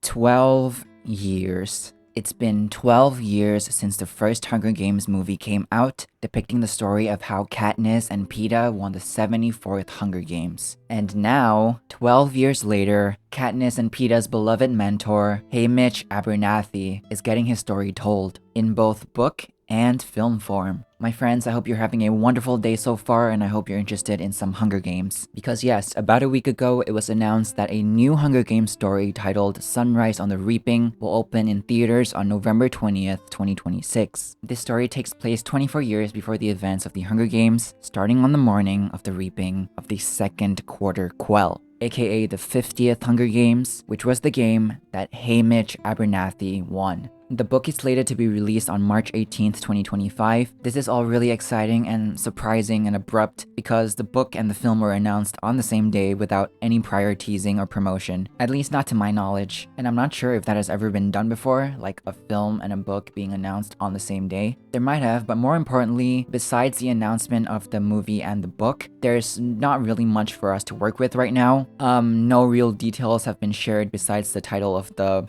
12 years. It's been 12 years since the first Hunger Games movie came out, depicting the story of how Katniss and Peeta won the 74th Hunger Games. And now, 12 years later, Katniss and Peeta's beloved mentor, Haymitch Abernathy, is getting his story told, in both book and film form. My friends, I hope you're having a wonderful day so far, and I hope you're interested in some Hunger Games. Because yes, about a week ago, it was announced that a new Hunger Games story titled Sunrise on the Reaping will open in theaters on November 20th, 2026. This story takes place 24 years before the events of the Hunger Games, starting on the morning of the reaping of the Second Quarter Quell, aka the 50th Hunger Games, which was the game that Haymitch Abernathy won. The book is slated to be released on March 18th, 2025. This is all really exciting and surprising and abrupt because the book and the film were announced on the same day without any prior teasing or promotion, at least not to my knowledge. And I'm not sure if that has ever been done before, like a film and a book being announced on the same day. There might have, but more importantly, besides the announcement of the movie and the book, there's not really much for us to work with right now. No real details have been shared besides the title of the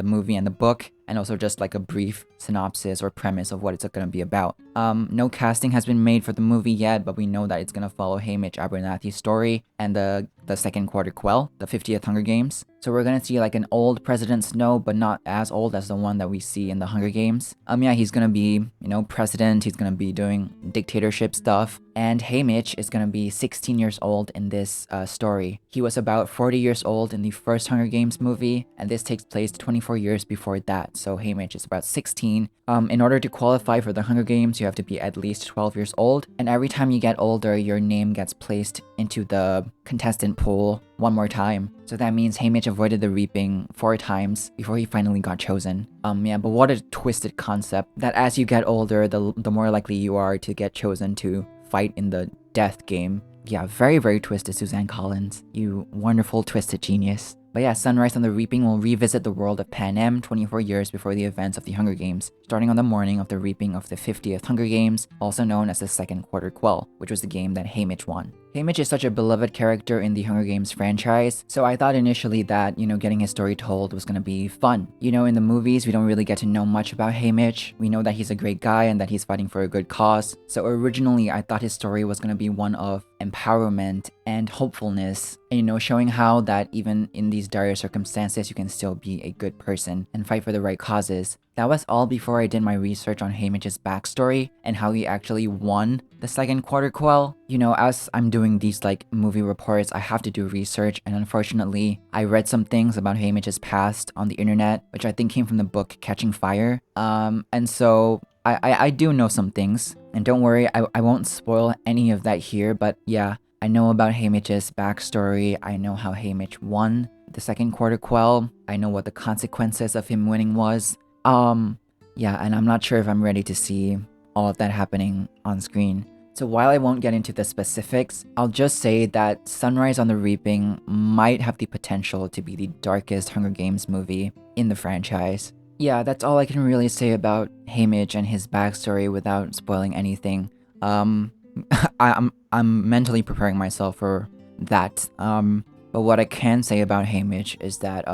movie and the book, and also just like a brief synopsis or premise of what it's going to be about. No casting has been made for the movie yet, but we know that it's going to follow Haymitch Abernathy's story and the Second Quarter Quell, the 50th Hunger Games. So we're going to see like an old President Snow, but not as old as the one that we see in the Hunger Games. Yeah, he's going to be, president. He's going to be doing dictatorship stuff. And Haymitch is going to be 16 years old in this story. He was about 40 years old in the first Hunger Games movie, and this takes place 24 years before that. So Haymitch is about 16. In order to qualify for the Hunger Games, you have to be at least 12 years old. And every time you get older, your name gets placed into the contestant pool one more time. So that means Haymitch avoided the reaping 4 times before he finally got chosen. But what a twisted concept that as you get older, the more likely you are to get chosen to fight in the death game. Yeah, very, very twisted, Suzanne Collins. You wonderful twisted genius. But yeah, Sunrise on the Reaping will revisit the world of Panem 24 years before the events of the Hunger Games, starting on the morning of the reaping of the 50th Hunger Games, also known as the Second Quarter Quell, which was the game that Haymitch won. Haymitch is such a beloved character in the Hunger Games franchise, so I thought initially that, getting his story told was gonna be fun. In the movies, we don't really get to know much about Haymitch. We know that he's a great guy and that he's fighting for a good cause. So originally, I thought his story was gonna be one of empowerment and hopefulness, and showing how that even in these dire circumstances, you can still be a good person and fight for the right causes. That was all before I did my research on Haymitch's backstory and how he actually won the Second Quarter Quell. As I'm doing these movie reports, I have to do research, and unfortunately, I read some things about Haymitch's past on the internet, which I think came from the book Catching Fire. And so I do know some things, and don't worry, I won't spoil any of that here, but yeah, I know about Haymitch's backstory. I know how Haymitch won the Second Quarter Quell. I know what the consequences of him winning was. Yeah, and I'm not sure if I'm ready to see all of that happening on screen. So while I won't get into the specifics, I'll just say that Sunrise on the Reaping might have the potential to be the darkest Hunger Games movie in the franchise. Yeah, that's all I can really say about Haymitch and his backstory without spoiling anything. I'm mentally preparing myself for that. But what I can say about Haymitch is that,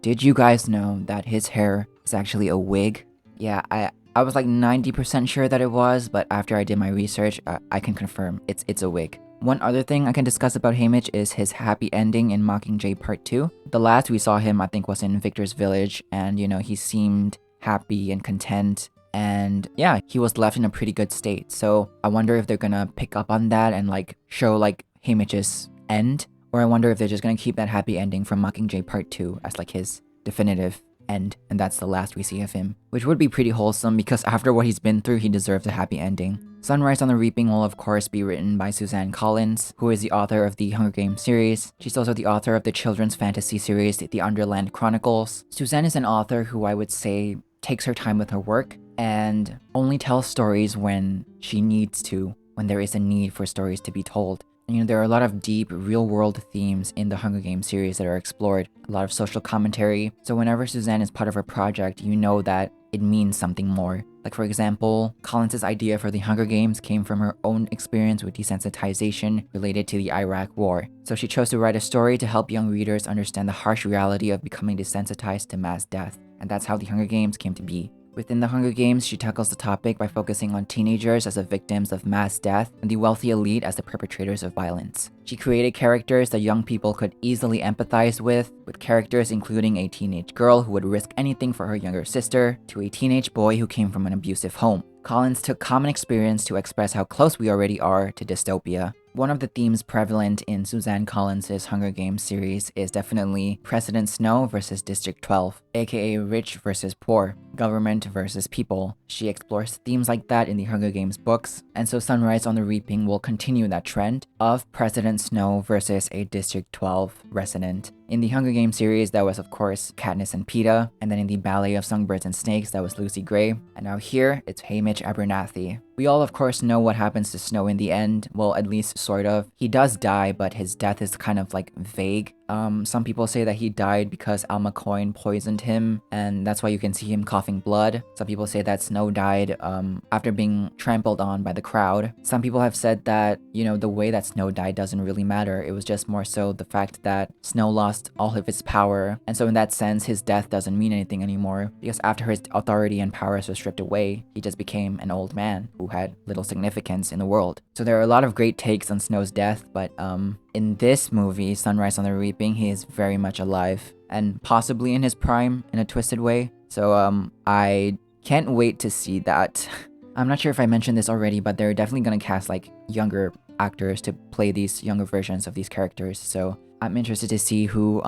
did you guys know that his hair is actually a wig? Yeah, I was like 90% sure that it was, but after I did my research, I can confirm it's a wig. One other thing I can discuss about Haymitch is his happy ending in Mockingjay Part 2. The last we saw him, I think, was in Victor's Village, and he seemed happy and content. And yeah, he was left in a pretty good state. So I wonder if they're gonna pick up on that and show Haymitch's end. Or I wonder if they're just gonna keep that happy ending from Mockingjay Part 2 as his definitive end, and that's the last we see of him. Which would be pretty wholesome because after what he's been through, he deserves a happy ending. Sunrise on the Reaping will of course be written by Suzanne Collins, who is the author of the Hunger Games series. She's also the author of the children's fantasy series, The Underland Chronicles. Suzanne is an author who I would say takes her time with her work and only tells stories when she needs to, when there is a need for stories to be told. There are a lot of deep, real-world themes in the Hunger Games series that are explored, a lot of social commentary. So whenever Suzanne is part of a project, you know that it means something more. Like for example, Collins's idea for the Hunger Games came from her own experience with desensitization related to the Iraq War. So she chose to write a story to help young readers understand the harsh reality of becoming desensitized to mass death. And that's how the Hunger Games came to be. Within the Hunger Games, she tackles the topic by focusing on teenagers as the victims of mass death and the wealthy elite as the perpetrators of violence. She created characters that young people could easily empathize with characters including a teenage girl who would risk anything for her younger sister, to a teenage boy who came from an abusive home. Collins took common experience to express how close we already are to dystopia. One of the themes prevalent in Suzanne Collins' Hunger Games series is definitely President Snow versus District 12, aka rich versus poor, government versus people. She explores themes like that in the Hunger Games books, and so Sunrise on the Reaping will continue that trend of President Snow versus a District 12 resident. In the Hunger Games series, that was of course Katniss and Peeta, and then in the Ballet of Songbirds and Snakes, that was Lucy Gray, and now here, it's Haymitch Abernathy. We all of course know what happens to Snow in the end, well at least sort of. He does die, but his death is kind of like vague. Some people say that he died because Alma Coin poisoned him, and that's why you can see him coughing blood. Some people say that Snow died after being trampled on by the crowd. Some people have said that, you know, the way that Snow died doesn't really matter. It was just more so the fact that Snow lost all of his power, and so in that sense, his death doesn't mean anything anymore, because after his authority and powers were stripped away, he just became an old man who had little significance in the world. So there are a lot of great takes on Snow's death, but in this movie, Sunrise on the Reaping, he is very much alive and possibly in his prime in a twisted way. So I can't wait to see that. I'm not sure if I mentioned this already, but they're definitely gonna cast like younger actors to play these younger versions of these characters. So I'm interested to see who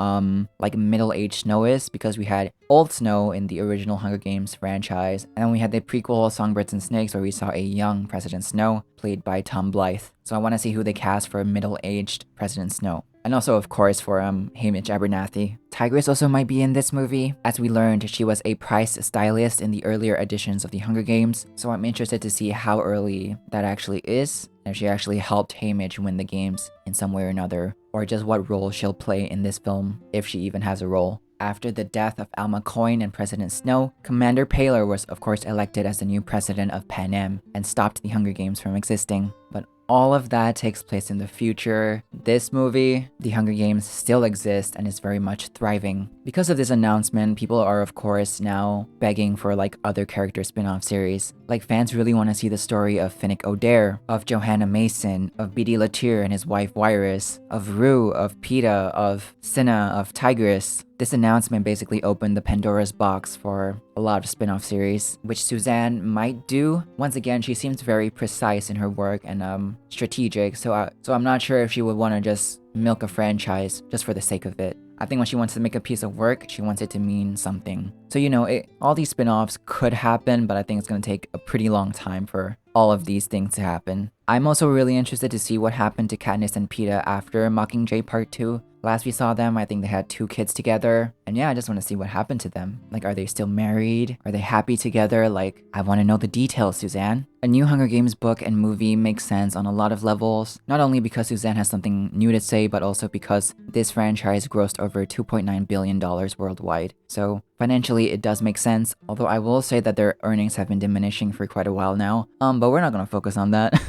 like middle-aged Snow is, because we had old Snow in the original Hunger Games franchise, and then we had the prequel Songbirds and Snakes where we saw a young President Snow played by Tom Blythe. So I want to see who they cast for middle-aged President Snow. And also, of course, for Haymitch Abernathy. Tigress also might be in this movie. As we learned, she was a prize stylist in the earlier editions of the Hunger Games, so I'm interested to see how early that actually is, and if she actually helped Haymitch win the games in some way or another, or just what role she'll play in this film, if she even has a role. After the death of Alma Coin and President Snow, Commander Paler was of course elected as the new president of Panem and stopped the Hunger Games from existing. But all of that takes place in the future. This movie, the Hunger Games, still exist and is very much thriving. Because of this announcement, people are of course now begging for like other character spin-off series. Like fans really want to see the story of Finnick Odair, of Johanna Mason, of B.D. Latier and his wife Wyrus, of Rue, of Peeta, of Cinna, of Tigress. This announcement basically opened the Pandora's box for a lot of spin-off series, which Suzanne might do. Once again, she seems very precise in her work and strategic, so I'm not sure if she would want to just milk a franchise just for the sake of it. I think when she wants to make a piece of work, she wants it to mean something. So, you know, all these spin-offs could happen, but I think it's going to take a pretty long time for all of these things to happen. I'm also really interested to see what happened to Katniss and Peeta after Mockingjay Part 2. Last we saw them, I think they had 2 kids together. And yeah, I just want to see what happened to them. Like, are they still married? Are they happy together? Like, I want to know the details, Suzanne. A new Hunger Games book and movie makes sense on a lot of levels. Not only because Suzanne has something new to say, but also because this franchise grossed over $2.9 billion worldwide. So financially, it does make sense. Although I will say that their earnings have been diminishing for quite a while now. But we're not going to focus on that.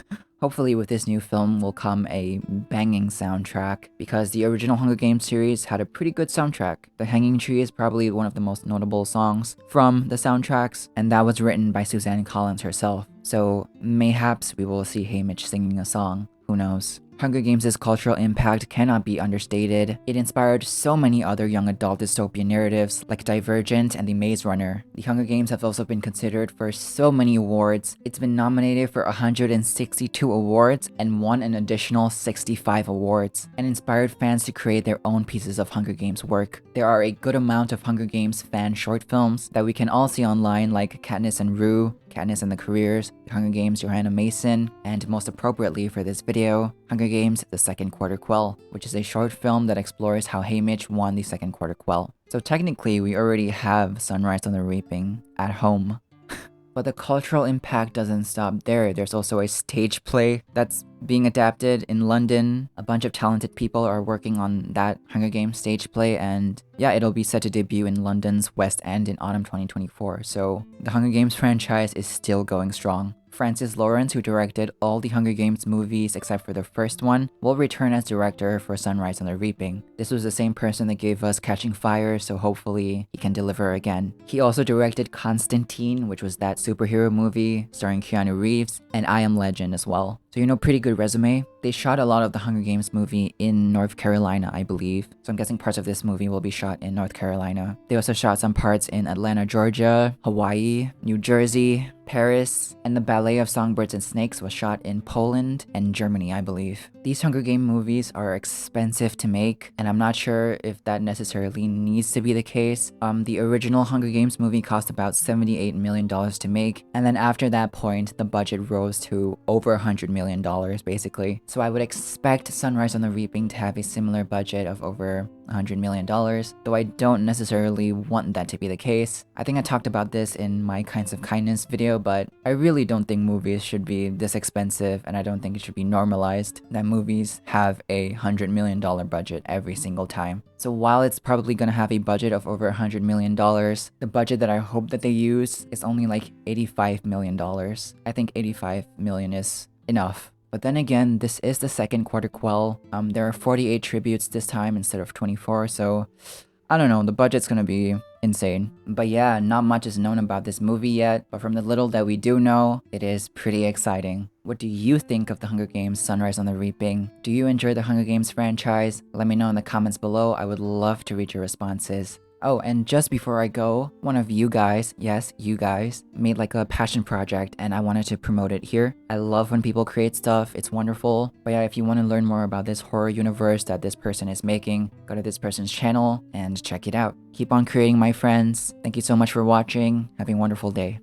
Hopefully with this new film will come a banging soundtrack, because the original Hunger Games series had a pretty good soundtrack. The Hanging Tree is probably one of the most notable songs from the soundtracks, and that was written by Suzanne Collins herself. So mayhaps we will see Haymitch singing a song. Who knows? Hunger Games' cultural impact cannot be understated. It inspired so many other young adult dystopian narratives like Divergent and The Maze Runner. The Hunger Games have also been considered for so many awards. It's been nominated for 162 awards and won an additional 65 awards, and inspired fans to create their own pieces of Hunger Games work. There are a good amount of Hunger Games fan short films that we can all see online, like Katniss and Rue, Katniss and the Careers, The Hunger Games Johanna Mason, and most appropriately for this video, Hunger Games The Second Quarter Quell, which is a short film that explores how Haymitch won the Second Quarter Quell. So technically, we already have Sunrise on the Reaping at home. But the cultural impact doesn't stop there. There's also a stage play that's being adapted in London. A bunch of talented people are working on that Hunger Games stage play, and yeah, it'll be set to debut in London's West End in autumn 2024. So the Hunger Games franchise is still going strong. Francis Lawrence, who directed all the Hunger Games movies except for the first one, will return as director for Sunrise on the Reaping. This was the same person that gave us Catching Fire, so hopefully he can deliver again. He also directed Constantine, which was that superhero movie starring Keanu Reeves, and I Am Legend as well. So pretty good resume. They shot a lot of the Hunger Games movie in North Carolina, I believe. So I'm guessing parts of this movie will be shot in North Carolina. They also shot some parts in Atlanta, Georgia, Hawaii, New Jersey, Paris, and the Ballet of Songbirds and Snakes was shot in Poland and Germany, I believe. These Hunger Game movies are expensive to make, and I'm not sure if that necessarily needs to be the case. The original Hunger Games movie cost about $78 million to make, and then after that point, the budget rose to over $100 million, basically. So I would expect Sunrise on the Reaping to have a similar budget of over $100 million, though I don't necessarily want that to be the case. I think I talked about this in my Kinds of Kindness video, but I really don't think movies should be this expensive, and I don't think it should be normalized that movies have a $100 million budget every single time. So while it's probably gonna have a budget of over $100 million, the budget that I hope that they use is only like $85 million. I think $85 million is enough. But then again, this is the Second Quarter Quell. There are 48 tributes this time instead of 24, so I don't know, the budget's gonna be insane. But yeah, not much is known about this movie yet, but from the little that we do know, it is pretty exciting. What do you think of the Hunger Games Sunrise on the Reaping? Do you enjoy the Hunger Games franchise? Let me know in the comments below. I would love to read your responses. Oh, and just before I go, one of you guys, yes, you guys, made like a passion project and I wanted to promote it here. I love when people create stuff, it's wonderful. But yeah, if you want to learn more about this horror universe that this person is making, go to this person's channel and check it out. Keep on creating, my friends. Thank you so much for watching. Have a wonderful day.